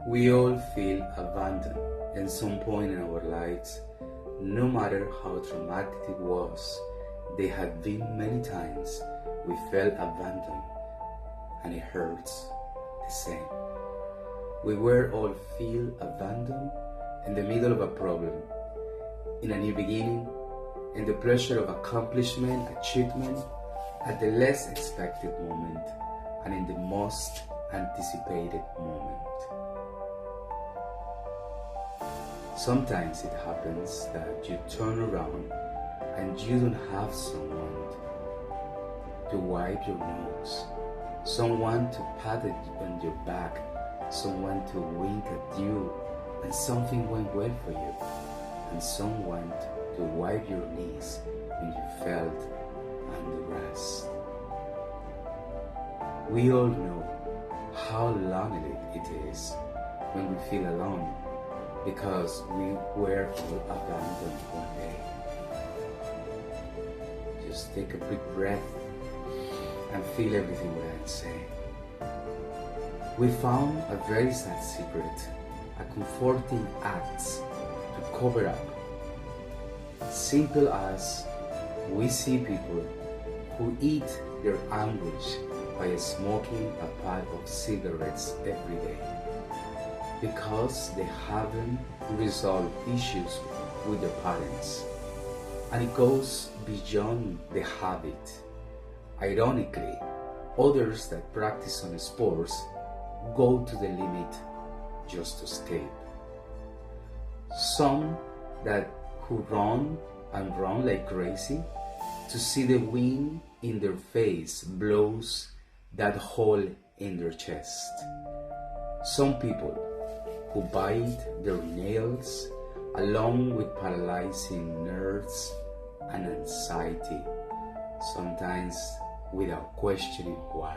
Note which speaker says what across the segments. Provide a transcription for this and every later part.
Speaker 1: We all feel abandoned at some point in our lives, no matter how traumatic it was. There have been many times we felt abandoned and it hurts the same. We will all feel abandoned in the middle of a problem, in a new beginning, in the pressure of accomplishment, achievement, at the less expected moment, and in the most anticipated moment. Sometimes it happens that you turn around and you don't have someone to wipe your nose, someone to pat on your back, someone to wink at you when something went well for you, and someone to wipe your knees when you felt under rest. We all know how lonely it is when we feel alone, because we were all abandoned one day. Just take a big breath and feel everything what I'm saying. We found a very sad secret, a comforting act to cover up. Simple as we see people who eat their anguish by smoking a pack of cigarettes every day, because they haven't resolved issues with their parents. And it goes beyond the habit. Ironically, others that practice on sports go to the limit just to escape. Some who run and run like crazy to see the wind in their face blows that hole in their chest. Some people who bite their nails along with paralyzing nerves and anxiety, sometimes without questioning why.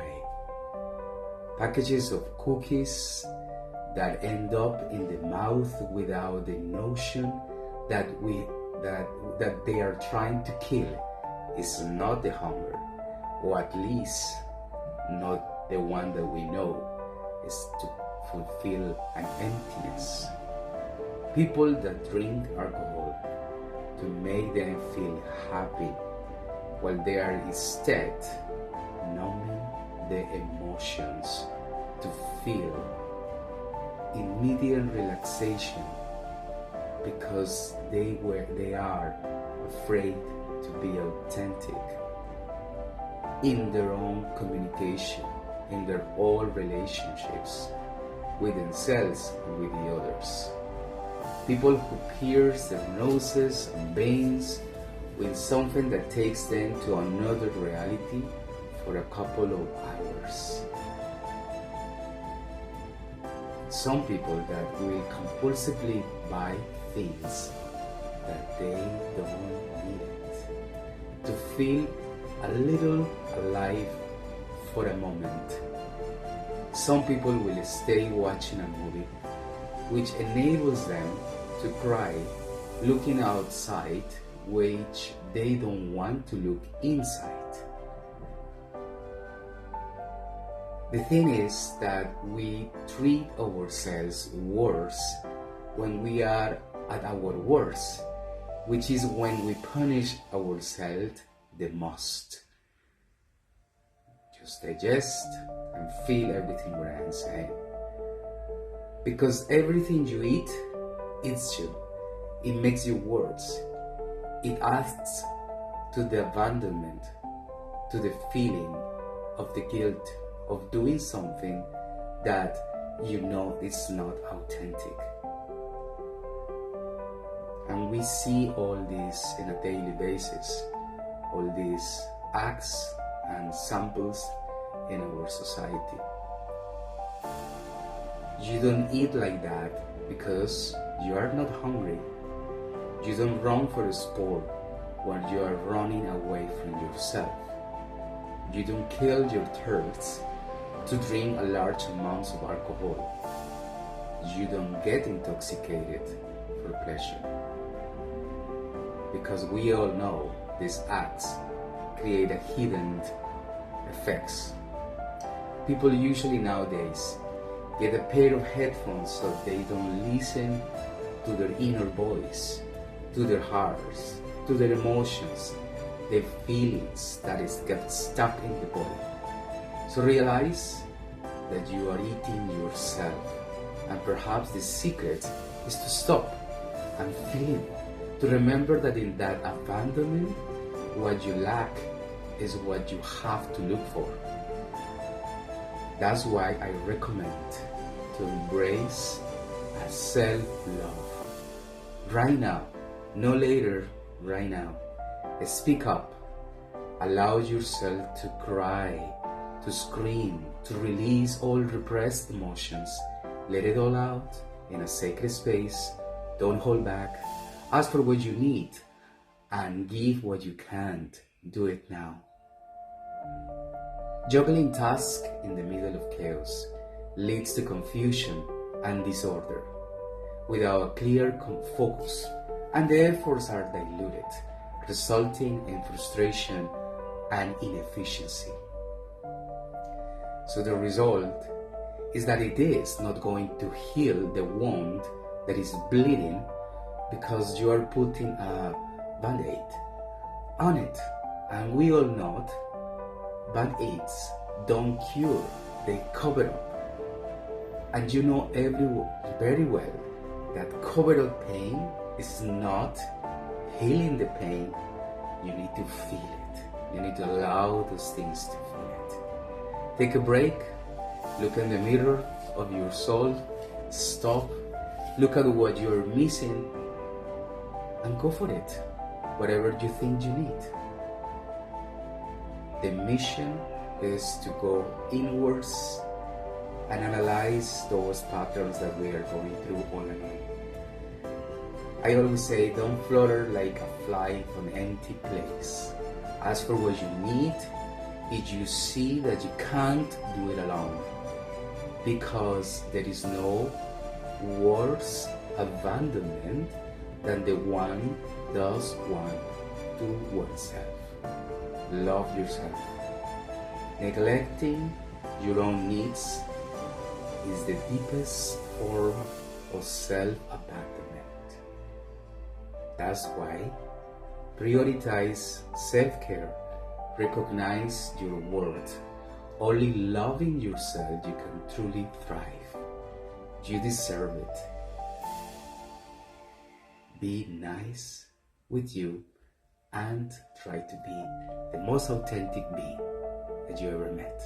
Speaker 1: Packages of cookies that end up in the mouth without the notion that they are trying to kill is not the hunger, or at least not the one that we know is to fulfill an emptiness. People that drink alcohol to make them feel happy, while they are instead numbing the emotions to feel immediate relaxation, because they are afraid to be authentic in their own communication, in their own relationships with themselves and with the others. People who pierce their noses and veins with something that takes them to another reality for a couple of hours. Some people that will compulsively buy things that they don't need to feel a little alive for a moment. Some people will stay watching a movie which enables them to cry looking outside, which they don't want to look inside. The thing is that we treat ourselves worse when we are at our worst, which is when we punish ourselves the most. Just digest and feel everything what I'm saying. Because everything you eat, eats you. It makes you worse. It adds to the abandonment, to the feeling of the guilt of doing something that you know is not authentic. And we see all this on a daily basis, all these acts and samples in our society. You don't eat like that because you are not hungry. You don't run for a sport when you are running away from yourself. You don't kill your thirst to drink a large amounts of alcohol. You don't get intoxicated for pleasure. Because we all know these acts create a hidden effects. People usually nowadays Get a pair of headphones so they don't listen to their inner voice, to their hearts, to their emotions, their feelings that is get stuck in the body. So realize that you are eating yourself, and perhaps the secret is to stop and feel it, to remember that in that abandonment, what you lack is what you have to look for. That's why I recommend to embrace a self-love. Right now, no later, right now. Speak up. Allow yourself to cry, to scream, to release all repressed emotions. Let it all out in a sacred space. Don't hold back. Ask for what you need and give what you can't. Do it now. Juggling tasks in the middle of chaos leads to confusion and disorder without a clear focus, and the efforts are diluted, resulting in frustration and inefficiency. So the result is that it is not going to heal the wound that is bleeding because you are putting a band-aid on it. And we all know band-aids don't cure, they cover up. And you know very well that covered up pain is not healing the pain. You need to feel it. You need to allow those things to feel it. Take a break, look in the mirror of your soul, stop, look at what you're missing, and go for it, whatever you think you need. The mission is to go inwards and analyze those patterns that we are going through on and on. I always say, don't flutter like a fly from an empty place. Ask for what you need if you see that you can't do it alone. Because there is no worse abandonment than the one does one to oneself. Love yourself. Neglecting your own needs is the deepest form of self-abandonment. That's why prioritize self-care, recognize your worth. Only loving yourself you can truly thrive. You deserve it. Be nice with you and try to be the most authentic being that you ever met.